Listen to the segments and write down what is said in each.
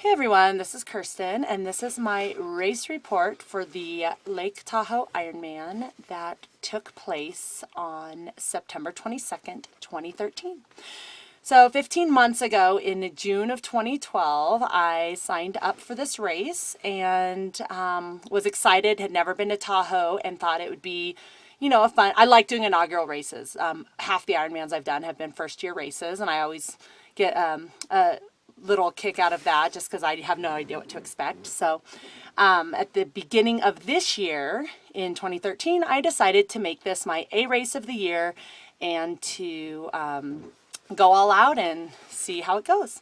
Hey everyone, this is Kirsten, and this is my race report for the Lake Tahoe Ironman that took place on September 22nd, 2013. So 15 months ago in June of 2012, I signed up for this race and was excited, had never been to Tahoe, and thought it would be a fun. I like doing inaugural races. Half the Ironmans I've done have been first year races, and I always get a little kick out of that just because I have no idea what to expect. So at the beginning of this year in 2013, I decided to make this my A race of the year and to go all out and see how it goes.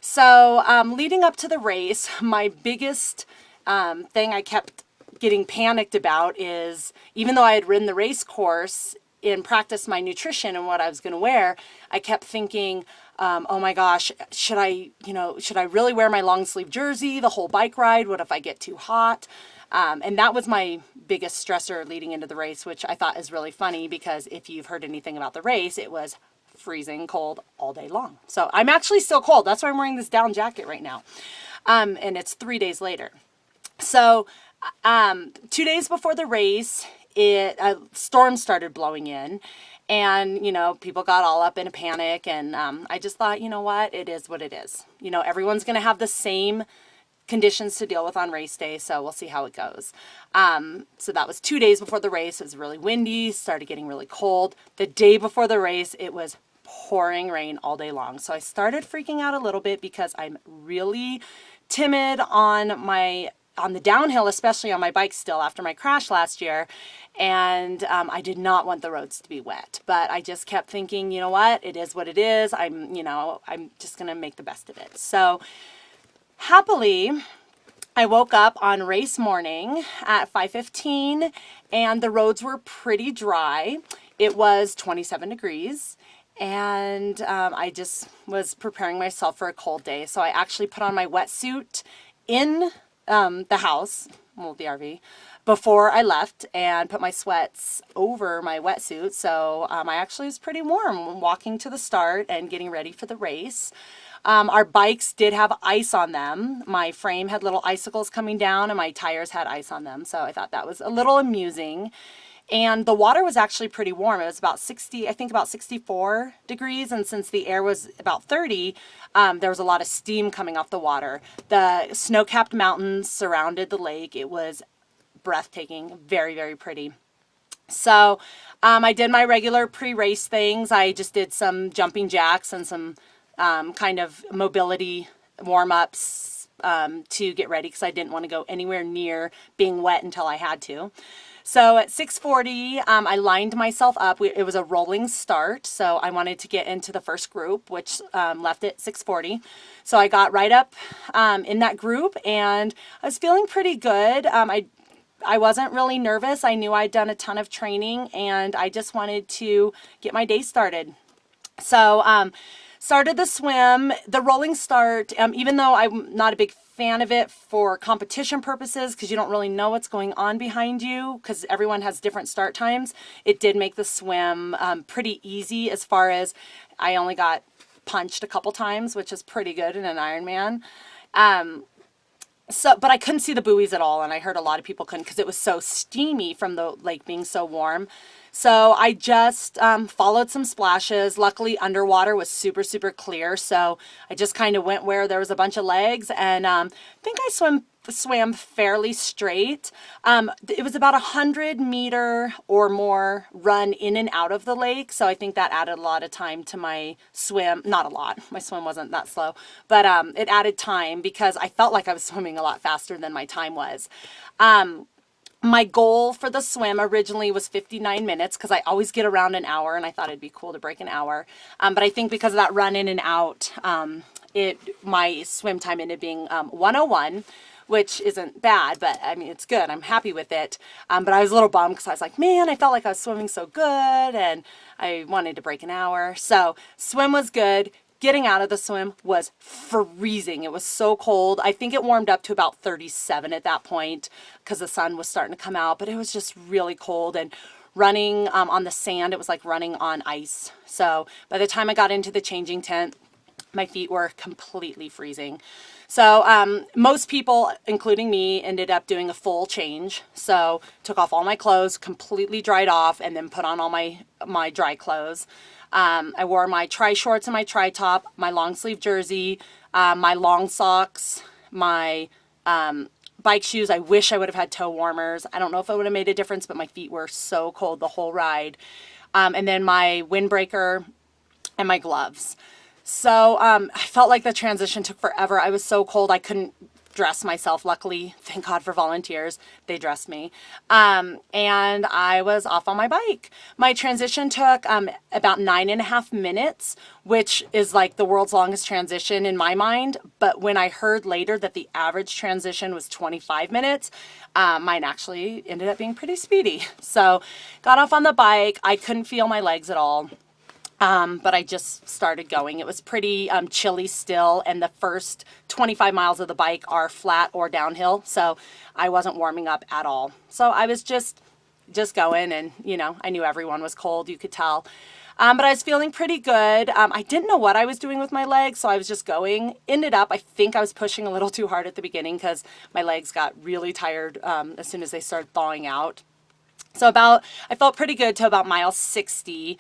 So leading up to the race, my biggest thing I kept getting panicked about is, even though I had ridden the race course and practiced my nutrition and what I was going to wear, I kept thinking, oh my gosh, should I really wear my long sleeve jersey the whole bike ride? What if I get too hot? And that was my biggest stressor leading into the race, which I thought is really funny because if you've heard anything about the race, it was freezing cold all day long. So I'm actually still cold. That's why I'm wearing this down jacket right now. And it's 3 days later. So 2 days before the race, a storm started blowing in. And, people got all up in a panic, and I just thought, you know what, it is what it is. Everyone's going to have the same conditions to deal with on race day, so we'll see how it goes. So that was 2 days before the race. It was really windy, started getting really cold. The day before the race, it was pouring rain all day long. So I started freaking out a little bit because I'm really timid on the downhill, especially on my bike still after my crash last year. And I did not want the roads to be wet, but I just kept thinking, you know what, it is what it is. I'm just going to make the best of it. So happily, I woke up on race morning at 5:15 and the roads were pretty dry. It was 27 degrees. And I just was preparing myself for a cold day. So I actually put on my wetsuit in the house, well, the RV, before I left and put my sweats over my wetsuit. So I actually was pretty warm walking to the start and getting ready for the race. Our bikes did have ice on them. My frame had little icicles coming down and my tires had ice on them. So I thought that was a little amusing. And the water was actually pretty warm. It was about 64 degrees. And since the air was about 30, there was a lot of steam coming off the water. The snow-capped mountains surrounded the lake. It was breathtaking, very, very pretty. So I did my regular pre-race things. I just did some jumping jacks and some kind of mobility warm-ups to get ready because I didn't want to go anywhere near being wet until I had to. So at 6:40, I lined myself up. It was a rolling start, so I wanted to get into the first group, which left at 6:40. So I got right up in that group, and I was feeling pretty good. I wasn't really nervous. I knew I'd done a ton of training, and I just wanted to get my day started. So started the swim, the rolling start, even though I'm not a big fan of it for competition purposes because you don't really know what's going on behind you because everyone has different start times. It did make the swim pretty easy as far as I only got punched a couple times, which is pretty good in an Ironman. But I couldn't see the buoys at all, and I heard a lot of people couldn't because it was so steamy from the lake being so warm. So I just followed some splashes. Luckily, underwater was super, super clear, so I just kind of went where there was a bunch of legs, and I think I swam fairly straight. It was about 100-meter or more run in and out of the lake, so I think that added a lot of time to my swim. Not a lot. My swim wasn't that slow, but it added time because I felt like I was swimming a lot faster than my time was. My goal for the swim originally was 59 minutes because I always get around an hour, and I thought it'd be cool to break an hour. But I think because of that run in and out, my swim time ended being 1:01, which isn't bad, but I mean, it's good. I'm happy with it. But I was a little bummed because I was like, man, I felt like I was swimming so good, and I wanted to break an hour. So swim was good. Getting out of the swim was freezing. It was so cold. I think it warmed up to about 37 at that point because the sun was starting to come out, but it was just really cold. And running on the sand, it was like running on ice. So by the time I got into the changing tent, My feet were completely freezing. So most people, including me, ended up doing a full change. So took off all my clothes, completely dried off, and then put on all my dry clothes. I wore my tri-shorts and my tri-top, my long sleeve jersey, my long socks, my bike shoes. I wish I would have had toe warmers. I don't know if it would have made a difference, but my feet were so cold the whole ride. And then my windbreaker and my gloves. So I felt like the transition took forever. I was so cold I couldn't dress myself. Luckily, thank God for volunteers. They dressed me. And I was off on my bike. My transition took about 9.5 minutes, which is like the world's longest transition in my mind. But when I heard later that the average transition was 25 minutes, mine actually ended up being pretty speedy. So got off on the bike. I couldn't feel my legs at all. But I just started going. It was pretty chilly still, and the first 25 miles of the bike are flat or downhill, so I wasn't warming up at all. So I was just going, and you know, I knew everyone was cold, you could tell. But I was feeling pretty good. I didn't know what I was doing with my legs, so I was just going. Ended up, I think I was pushing a little too hard at the beginning because my legs got really tired as soon as they started thawing out. So I felt pretty good to about mile 60.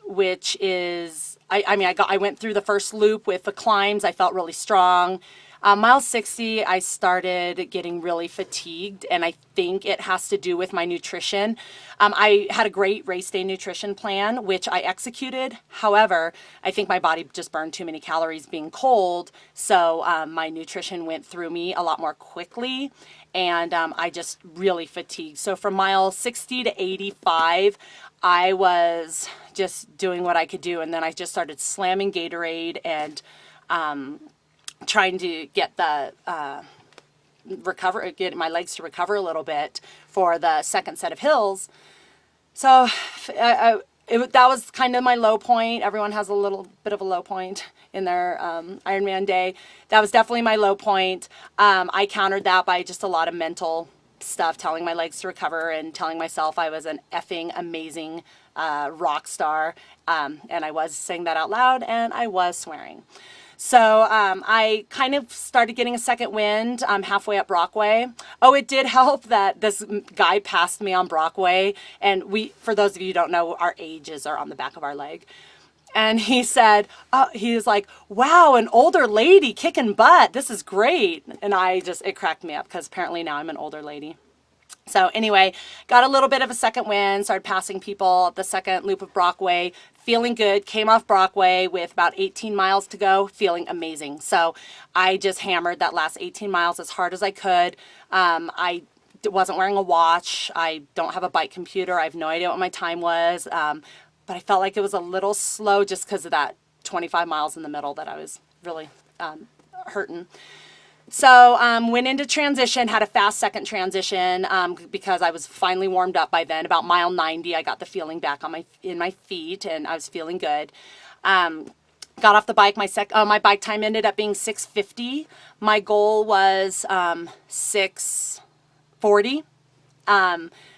Which is, I went through the first loop with the climbs. I felt really strong. Mile 60, I started getting really fatigued, and I think it has to do with my nutrition. I had a great race day nutrition plan, which I executed. However, I think my body just burned too many calories being cold, so my nutrition went through me a lot more quickly, and I just really fatigued. So from mile 60 to 85, I was just doing what I could do, and then I just started slamming Gatorade and trying to get get my legs to recover a little bit for the second set of hills. So that was kind of my low point. Everyone has a little bit of a low point in their Ironman day. That was definitely my low point. I countered that by just a lot of mental stuff, telling my legs to recover and telling myself I was an effing amazing rock star. And I was saying that out loud, and I was swearing. So I kind of started getting a second wind halfway up Brockway. Oh, it did help that this guy passed me on Brockway. And for those of you who don't know, our ages are on the back of our leg. And he said, he was like, wow, an older lady kicking butt. This is great. And it cracked me up because apparently now I'm an older lady. So anyway, got a little bit of a second wind, started passing people at the second loop of Brockway, feeling good, came off Brockway with about 18 miles to go, feeling amazing. So I just hammered that last 18 miles as hard as I could. I wasn't wearing a watch. I don't have a bike computer. I have no idea what my time was. But I felt like it was a little slow just because of that 25 miles in the middle that I was really hurting. So went into transition, had a fast second transition because I was finally warmed up by then. About mile 90, I got the feeling back in my feet, and I was feeling good. Got off the bike. My bike time ended up being 6:50. My goal was 6:40.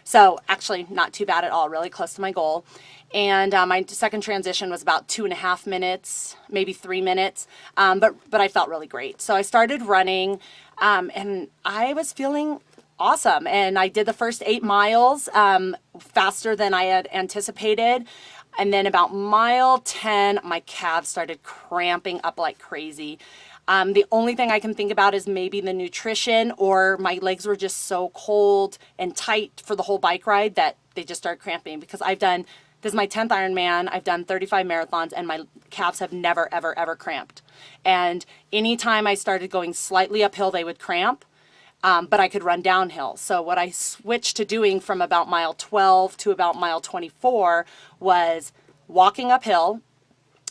So actually not too bad at all, really close to my goal. And my second transition was about 2.5 minutes, maybe 3 minutes, but I felt really great. So I started running, and I was feeling awesome. And I did the first 8 miles faster than I had anticipated. And then about mile 10, my calves started cramping up like crazy. The only thing I can think about is maybe the nutrition, or my legs were just so cold and tight for the whole bike ride that they just started cramping, because this is my 10th Ironman. I've done 35 marathons, and my calves have never, ever, ever cramped. And anytime I started going slightly uphill, they would cramp, but I could run downhill. So what I switched to doing from about mile 12 to about mile 24 was walking uphill,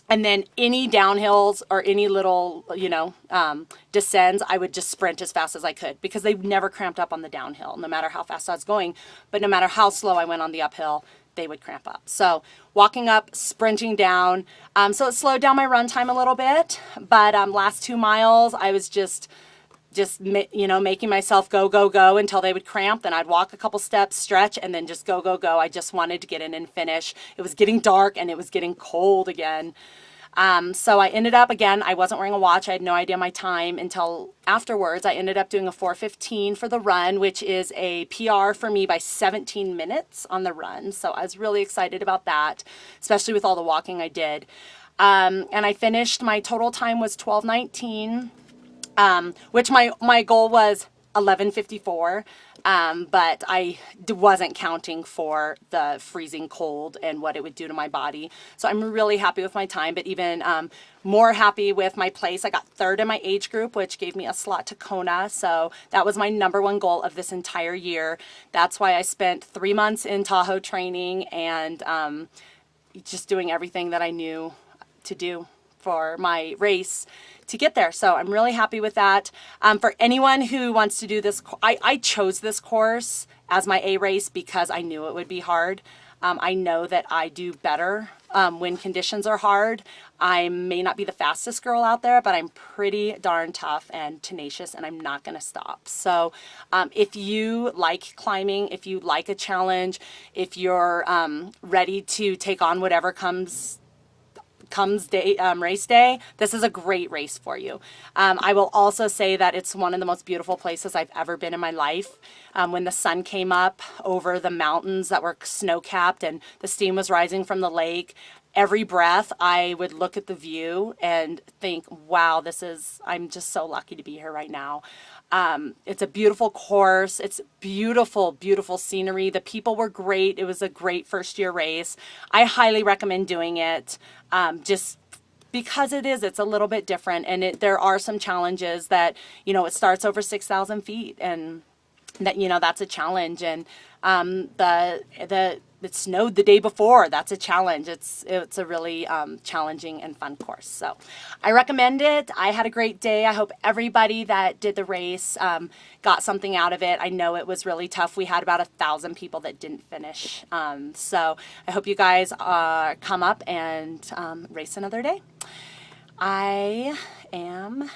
and then any downhills or any little, descends, I would just sprint as fast as I could, because they never cramped up on the downhill, no matter how fast I was going. But no matter how slow I went on the uphill, they would cramp up. So walking up, sprinting down. So it slowed down my run time a little bit. But last 2 miles, I was just making myself go, go, go until they would cramp. Then I'd walk a couple steps, stretch, and then just go, go, go. I just wanted to get in and finish. It was getting dark, and it was getting cold again. So I ended up, again, I wasn't wearing a watch. I had no idea my time until afterwards. I ended up doing a 4:15 for the run, which is a PR for me by 17 minutes on the run. So I was really excited about that, especially with all the walking I did. And I finished, my total time was 12:19, which my goal was 11:54. But I wasn't counting for the freezing cold and what it would do to my body. So I'm really happy with my time, but even more happy with my place. I got third in my age group, which gave me a slot to Kona. So that was my #1 goal of this entire year. That's why I spent 3 months in Tahoe training and just doing everything that I knew to do for my race to get there. So I'm really happy with that. For anyone who wants to do this, I chose this course as my A race because I knew it would be hard. I know that I do better when conditions are hard. I may not be the fastest girl out there, but I'm pretty darn tough and tenacious, and I'm not going to stop. So if you like climbing, if you like a challenge, if you're ready to take on whatever comes race day, this is a great race for you. I will also say that it's one of the most beautiful places I've ever been in my life. When the sun came up over the mountains that were snow-capped and the steam was rising from the lake, every breath I would look at the view and think, wow, I'm just so lucky to be here right now. It's a beautiful course. It's beautiful, beautiful scenery. The people were great. It was a great first year race. I highly recommend doing it. Just because it's a little bit different, and there are some challenges that, it starts over 6,000 feet, and that, that's a challenge. And it snowed the day before. That's a challenge. It's a really challenging and fun course. So I recommend it. I had a great day. I hope everybody that did the race got something out of it. I know it was really tough. We had about 1,000 people that didn't finish. So I hope you guys come up and race another day. I am